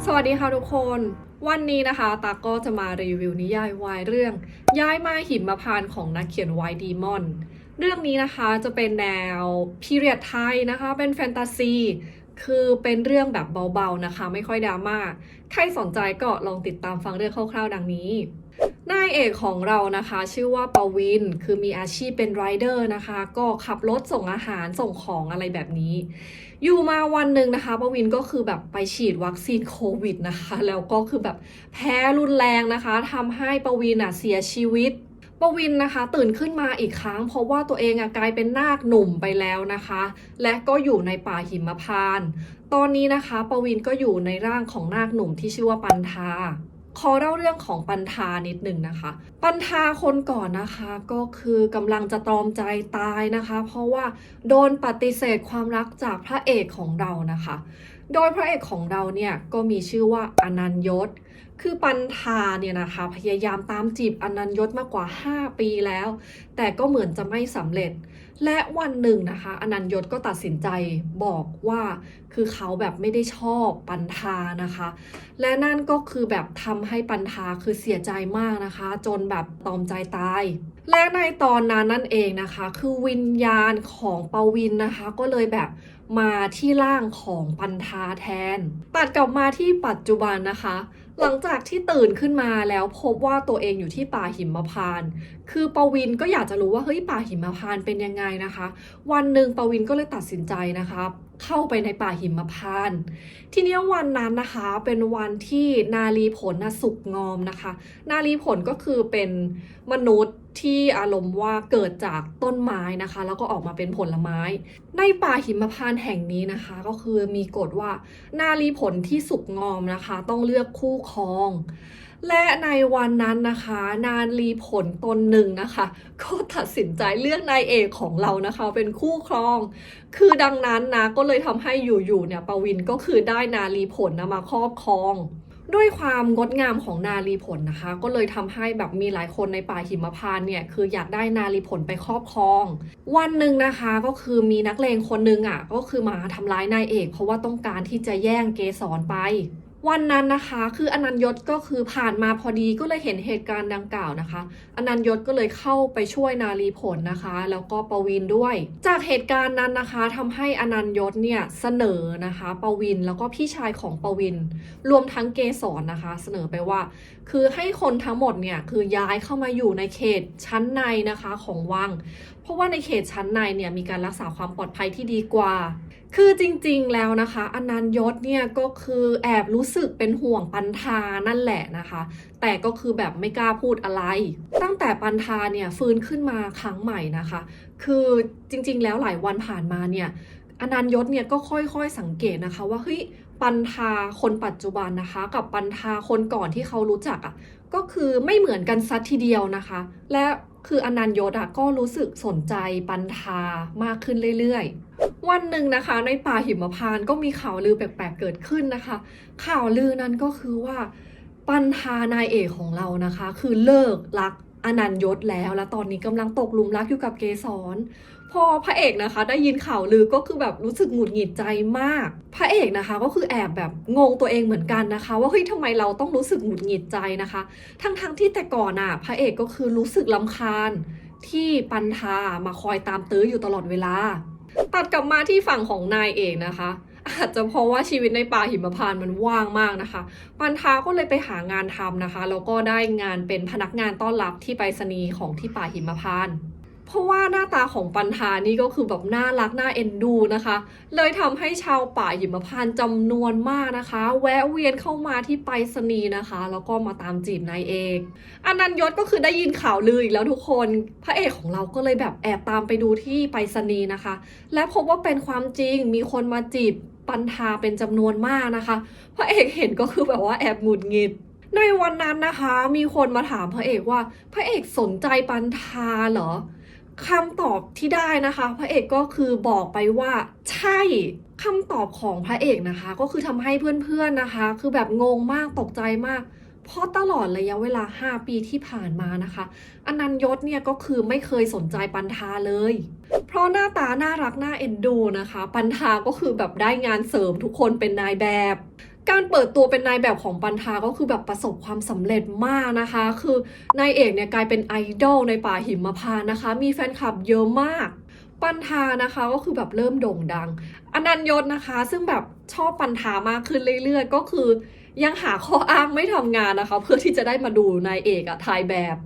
สวัสดีค่ะทุกคนวันนี้นะคะตาก็จะมารีวิวนิยายวายเรื่องย้ายมาหิมพานต์ของนักเขียนวายดีมอนเรื่องนี้นะคะจะเป็นแนวพีเรียดไทยนะคะเป็นแฟนตาซีคือเป็นเรื่องแบบเบาๆนะคะไม่ค่อยดราม่าใครสนใจก็ลองติดตามฟังเรื่องคร่าวๆดังนี้นายเอกของเรานะคะชื่อว่าปวินคือมีอาชีพเป็นไรเดอร์นะคะก็ขับรถส่งอาหารส่งของอะไรแบบนี้อยู่มาวันหนึ่งนะคะปวินก็คือแบบไปฉีดวัคซีนโควิดนะคะแล้วก็คือแบบแพ้รุนแรงนะคะทำให้ปวินเสียชีวิตปวินนะคะตื่นขึ้นมาอีกครั้งเพราะว่าตัวเองกลายเป็นนาคหนุ่มไปแล้วนะคะและก็อยู่ในป่าหิมพานต์ตอนนี้นะคะปวินก็อยู่ในร่างของนาคหนุ่มที่ชื่อว่าปันธาขอเล่าเรื่องของปันธานิดหนึ่งนะคะปันธาคนก่อนนะคะก็คือกำลังจะตรอมใจตายนะคะเพราะว่าโดนปฏิเสธความรักจากพระเอกของเรานะคะโดยพระเอกของเราเนี่ยก็มีชื่อว่าอนันยศคือปันธาเนี่ยนะคะพยายามตามจีบอนันยศมากกว่า5 ปีแล้วแต่ก็เหมือนจะไม่สำเร็จและวันหนึ่งนะคะอนันยศก็ตัดสินใจบอกว่าคือเขาแบบไม่ได้ชอบปันธานะคะและนั่นก็คือแบบทำให้ปันธาคือเสียใจมากนะคะจนแบบตรอมใจตายและในตอนนั้นนั่นเองนะคะคือวิญญาณของปวินนะคะก็เลยแบบมาที่ร่างของปันธาแทนตัดกลับมาที่ปัจจุบันนะคะหลังจากที่ตื่นขึ้นมาแล้วพบว่าตัวเองอยู่ที่ป่าหิมพานต์คือปวินก็อยากจะรู้ว่าเฮ้ยป่าหิมพานต์เป็นยังไงนะคะวันหนึ่งปวินก็เลยตัดสินใจนะคะเข้าไปในป่าหิมพานต์ทีนี้วันนั้นนะคะเป็นวันที่นารีผลสุกงอมนะคะนารีผลก็คือเป็นมนุษย์ที่อารมณ์ว่าเกิดจากต้นไม้นะคะแล้วก็ออกมาเป็นผลไม้ในป่าหิมพานต์แห่งนี้นะคะก็คือมีกฎว่านารีผลที่สุกงอมนะคะต้องเลือกคู่ครองและในวันนั้นนะคะนารีผลตนหนึ่งนะคะก็ตัดสินใจเลือกนายเอกของเรานะคะเป็นคู่ครองคือดังนั้นนะก็เลยทำให้อยู่ๆเนี่ยปวินก็คือได้นารีผลมาครอบครองด้วยความงดงามของนารีผลนะคะก็เลยทำให้แบบมีหลายคนในป่าหิมพานต์เนี่ยคืออยากได้นารีผลไปครอบครองวันหนึ่งนะคะก็คือมีนักเลงคนนึงก็คือมาทำร้ายนายเอกเพราะว่าต้องการที่จะแย่งเกสรไปวันนั้นนะคะคืออนันยศก็คือผ่านมาพอดีก็เลยเห็นเหตุการณ์ดังกล่าวนะคะอนันยศก็เลยเข้าไปช่วยนารีผลนะคะแล้วก็ปวินด้วยจากเหตุการณ์นั้นนะคะทำให้อนันยศเนี่ยเสนอนะคะปวินแล้วก็พี่ชายของปวินรวมทั้งเกสรนะคะเสนอไปว่าคือให้คนทั้งหมดเนี่ยคือย้ายเข้ามาอยู่ในเขตชั้นในนะคะของวังเพราะว่าในเขตชั้นในเนี่ยมีการรักษาความปลอดภัยที่ดีกว่าคือจริงๆแล้วนะคะอนันยศเนี่ยก็คือแอบรู้สึกเป็นห่วงปันธานั่นแหละนะคะแต่ก็คือแบบไม่กล้าพูดอะไรตั้งแต่ปันธาเนี่ยฟื้นขึ้นมาครั้งใหม่นะคะคือจริงๆแล้วหลายวันผ่านมาเนี่ยอนันยศเนี่ยก็ค่อยๆสังเกตนะคะว่าเฮ้ยปันธาคนปัจจุบันนะคะกับปันธาคนก่อนที่เขารู้จักก็คือไม่เหมือนกันซัดทีเดียวนะคะและคืออนันยศก็รู้สึกสนใจปันธามากขึ้นเรื่อยๆวันหนึ่งนะคะในป่าหิมพานต์ก็มีข่าวลือแปลกๆเกิดขึ้นนะคะข่าวลือนั้นก็คือว่าปันธานายเอกของเรานะคะคือเลิกรักอนันยศแล้วและตอนนี้กำลังตกหลุมรักอยู่กับเกสรพอพระเอกนะคะได้ยินข่าวลือก็คือแบบรู้สึกหงุดหงิดใจมากพระเอกนะคะก็คือแอบแบบงงตัวเองเหมือนกันนะคะว่าเฮ้ยทำไมเราต้องรู้สึกหงุดหงิดใจนะคะทั้งที่แต่ก่อนพระเอกก็คือรู้สึกรำคาญที่ปันธามาคอยตามตื้ออยู่ตลอดเวลาตัดกลับมาที่ฝั่งของนายเอกนะคะอาจจะเพราะว่าชีวิตในป่าหิมพานต์มันว่างมากนะคะปันธาก็เลยไปหางานทำนะคะแล้วก็ได้งานเป็นพนักงานต้อนรับที่ไปรษณีย์ของที่ป่าหิมพานต์เพราะว่าหน้าตาของปันธานี่ก็คือแบบน่ารักน่าเอ็นดูนะคะเลยทำให้ชาวป่าหิมพานต์จำนวนมากนะคะแวะเวียนเข้ามาที่ไปรษณีย์นะคะแล้วก็มาตามจีบนายเอกอนันยศก็คือได้ยินข่าวลืออีกแล้วทุกคนพระเอกของเราก็เลยแบบแอบตามไปดูที่ไปรษณีย์นะคะและพบว่าเป็นความจริงมีคนมาจีบปันธาเป็นจำนวนมากนะคะพระเอกเห็นก็คือแบบว่าแอบหงุดหงิดในวันนั้นนะคะมีคนมาถามพระเอกว่าพระเอกสนใจปันธาเหรอคำตอบที่ได้นะคะพระเอกก็คือบอกไปว่าใช่คำตอบของพระเอกนะคะก็คือทำให้เพื่อนๆนะคะคือแบบงงมากตกใจมากเพราะตลอดระยะเวลา5 ปีที่ผ่านมานะคะอนันยศเนี่ยก็คือไม่เคยสนใจปันธาเลยเพราะหน้าตาน่ารักน่าเอ็นดูนะคะปันธาก็คือแบบได้งานเสริมทุกคนเป็นนายแบบ การเปิดตัวเป็นนายแบบของปันธาก็คือแบบประสบความสำเร็จมากนะคะ คือนายเอกเนี่ยกลายเป็นไอดอลในป่าหิมพานต์นะคะ มีแฟนคลับเยอะมาก ปันธานะคะก็คือแบบเริ่มโด่งดังอนันยศนะคะซึ่งแบบชอบปันธามากขึ้นเรื่อยๆก็คือยังหาข้ออ้างไม่ทำงานนะคะเพื่อที่จะได้มาดูนายเอกถ่ายแบบ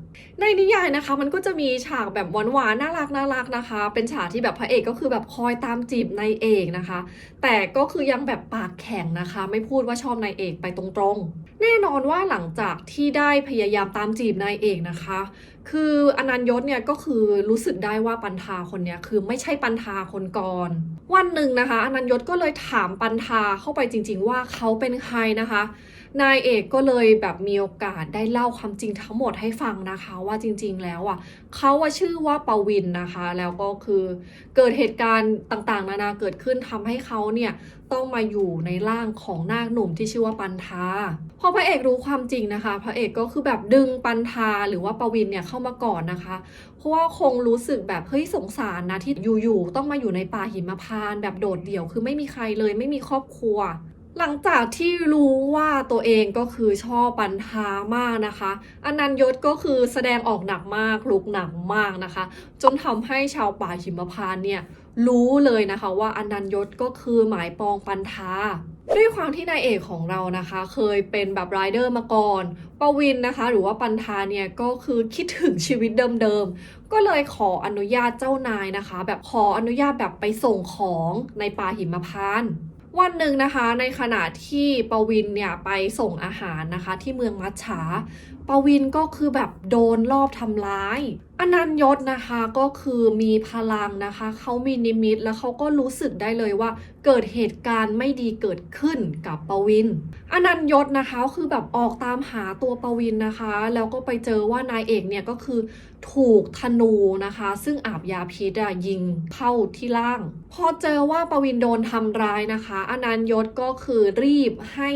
ในนิยายนะคะมันก็จะมีฉากแบบหวานๆน่ารักนะคะเป็นฉากที่แบบพระเอกก็คือแบบคอยตามจีบนายเอกนะคะแต่ก็คือยังแบบปากแข็งนะคะไม่พูดว่าชอบนายเอกไปตรงๆแน่นอนว่าหลังจากที่ได้พยายามตามจีบนายเอกนะคะคืออนันยศเนี่ยก็คือรู้สึกได้ว่าปันธาคนเนี้ยคือไม่ใช่ปันธาคนก่อนวันหนึ่งนะคะอนันยศก็เลยถามปันธาเข้าไปจริงๆว่าเขาเป็นใครนะคะนายเอกก็เลยแบบมีโอกาสได้เล่าความจริงทั้งหมดให้ฟังนะคะว่าจริงๆแล้วเขาชื่อว่าปวินนะคะแล้วก็คือเกิดเหตุการณ์ต่างๆนานาเกิดขึ้นทำให้เขาเนี่ยต้องมาอยู่ในร่างของนาคหนุ่มที่ชื่อว่าปันธาพอพระเอกรู้ความจริงนะคะพระเอกก็คือแบบดึงปันธาหรือว่าปวินเนี่ยเข้ามาก่อนนะคะเพราะว่าคงรู้สึกแบบเฮ้ยสงสารนะที่อยู่ๆต้องมาอยู่ในป่าหิมพานต์แบบโดดเดี่ยวคือไม่มีใครเลยไม่มีครอบครัวหลังจากที่รู้ว่าตัวเองก็คือชอบปันธามากนะคะอนันยศก็คือแสดงออกหนักมากลุกหนักมากนะคะจนทำให้ชาวป่าหิมพานต์เนี่ยรู้เลยนะคะว่าอนันยศก็คือหมายปองปันธาด้วยความที่นายเอกของเรานะคะเคยเป็นแบบไรเดอร์มาก่อนปวินนะคะหรือว่าปันธาเนี่ยก็คือคิดถึงชีวิตเดิมๆก็เลยขออนุญาตเจ้านายนะคะแบบขออนุญาตแบบไปส่งของในป่าหิมพานต์วันหนึ่งนะคะในขณะที่ปวินเนี่ยไปส่งอาหารนะคะที่เมืองมัจฉาปวินก็คือแบบโดนลอบทำร้ายอนันยศนะคะก็คือมีพลังนะคะเขามีนิมิตแล้วเขาก็รู้สึกได้เลยว่าเกิดเหตุการณ์ไม่ดีเกิดขึ้นกับปวินอนันยศนะคะคือแบบออกตามหาตัวปวินนะคะแล้วก็ไปเจอว่านายเอกเนี่ยก็คือถูกธนูนะคะซึ่งอาบยาพิษยิงเข้าที่ล่างพอเจอว่าปวินโดนทำร้ายนะคะอนันยศก็คือรีบให้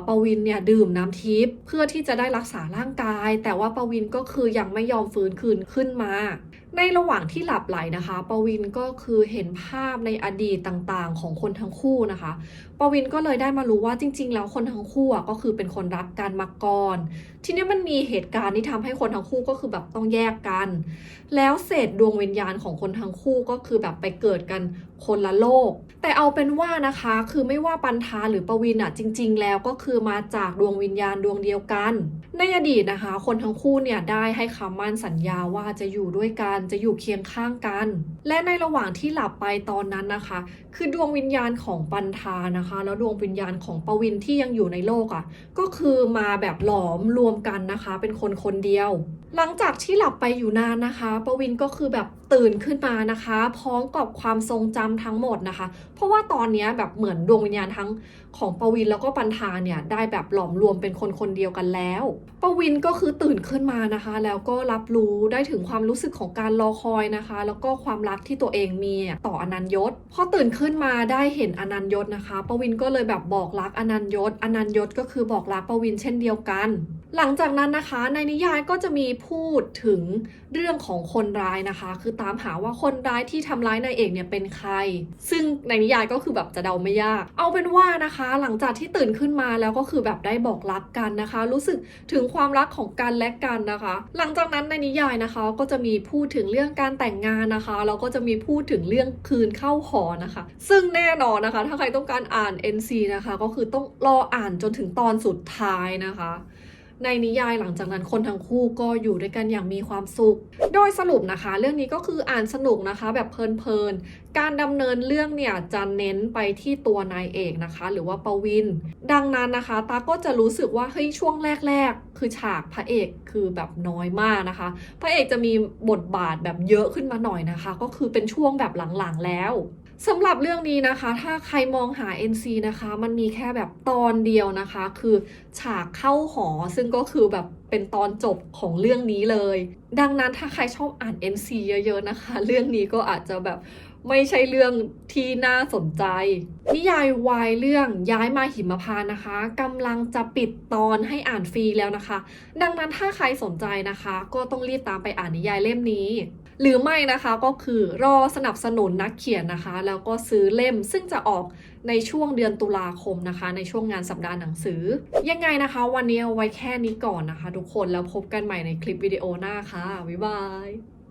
ปวินเนี่ยดื่มน้ำทิพย์เพื่อที่จะได้รักษาร่างกายแต่ว่าปวินก็คือยังไม่ยอมฟื้นคืนขึ้นมาในระหว่างที่หลับไหลนะคะปวินก็คือเห็นภาพในอดีตต่างๆของคนทั้งคู่นะคะปวินก็เลยได้มารู้ว่าจริงๆแล้วคนทั้งคู่ก็คือเป็นคนรักกันมาก่อนทีนี้มันมีเหตุการณ์ที่ทำให้คนทั้งคู่ก็คือแบบต้องแยกกันแล้วเศษดวงวิญญาณของคนทั้งคู่ก็คือแบบไปเกิดกันคนละโลกแต่เอาเป็นว่านะคะคือไม่ว่าปันธาหรือปวินจริงๆแล้วก็คือมาจากดวงวิญญาณดวงเดียวกันในอดีตนะคะคนทั้งคู่เนี่ยได้ให้คำมั่นสัญญาว่าจะอยู่ด้วยกันจะอยู่เคียงข้างกันและในระหว่างที่หลับไปตอนนั้นนะคะคือดวงวิญญาณของปันธานะคะแล้วดวงวิญญาณของปวินที่ยังอยู่ในโลกก็คือมาแบบหลอมรวมกันนะคะเป็นคนคนเดียวหลังจากที่หลับไปอยู่นานนะคะปวินก็คือแบบตื่นขึ้นมานะคะพร้อมกับความทรงจำทั้งหมดนะคะเพราะว่าตอนนี้แบบเหมือนดวงวิญญาณทั้งของปวินแล้วก็ปันธาเนี่ยได้แบบหลอมรวมเป็นคนคนเดียวกันแล้วปวินก็คือตื่นขึ้นมานะคะแล้วก็รับรู้ได้ถึงความรู้สึกของการรอคอยนะคะแล้วก็ความรักที่ตัวเองมีต่ออนันยศพอตื่นขึ้นมาได้เห็นอนันยศนะคะปวินก็เลยแบบบอกรักอนันยศอนันยศก็คือบอกรักปวินเช่นเดียวกันหลังจากนั้นนะคะในนิยายก็จะมีพูดถึงเรื่องของคนร้ายนะคะคือตามหาว่าคนร้ายที่ทำร้ายนายเอกเนี่ยเป็นใครซึ่งในนิยายก็คือแบบจะเดาไม่ยากเอาเป็นว่านะคะหลังจากที่ตื่นขึ้นมาแล้วก็คือแบบได้บอกรักกันนะคะรู้สึกถึงความรักของกันและกันนะคะหลังจากนั้นในนิยายนะคะก็จะมีพูดถึงเรื่องการแต่งงานนะคะแล้วก็จะมีพูดถึงเรื่องคืนเข้าหอนะคะซึ่งแน่นอนนะคะถ้าใครต้องการอ่าน NC นะคะก็คือต้องรออ่านจนถึงตอนสุดท้ายนะคะในนิยายหลังจากนั้นคนทั้งคู่ก็อยู่ด้วยกันอย่างมีความสุขโดยสรุปนะคะเรื่องนี้ก็คืออ่านสนุกนะคะแบบเพลินๆการดำเนินเรื่องเนี่ยจะเน้นไปที่ตัวนายเอกนะคะหรือว่าปวินดังนั้นนะคะตาก็จะรู้สึกว่าเฮ้ยช่วงแรกๆคือฉากพระเอกคือแบบน้อยมากนะคะพระเอกจะมีบทบาทแบบเยอะขึ้นมาหน่อยนะคะก็คือเป็นช่วงแบบหลังๆแล้วสำหรับเรื่องนี้นะคะถ้าใครมองหา NC นะคะมันมีแค่แบบตอนเดียวนะคะคือฉากเข้าหอซึ่งก็คือแบบเป็นตอนจบของเรื่องนี้เลยดังนั้นถ้าใครชอบอ่าน NC เยอะๆนะคะเรื่องนี้ก็อาจจะแบบไม่ใช่เรื่องที่น่าสนใจนิยายวายเรื่องย้ายมาหิมพานต์นะคะกำลังจะปิดตอนให้อ่านฟรีแล้วนะคะดังนั้นถ้าใครสนใจนะคะก็ต้องรีบตามไปอ่านนิยายเล่มนี้ หรือไม่นะคะก็คือรอสนับสนุนนักเขียนนะคะแล้วก็ซื้อเล่มซึ่งจะออกในช่วงเดือนตุลาคมนะคะในช่วงงานสัปดาห์หนังสือยังไงนะคะวันนี้เอาไว้แค่นี้ก่อนนะคะทุกคนแล้วพบกันใหม่ในคลิปวิดีโอหน้าค่ะบ๊ายบาย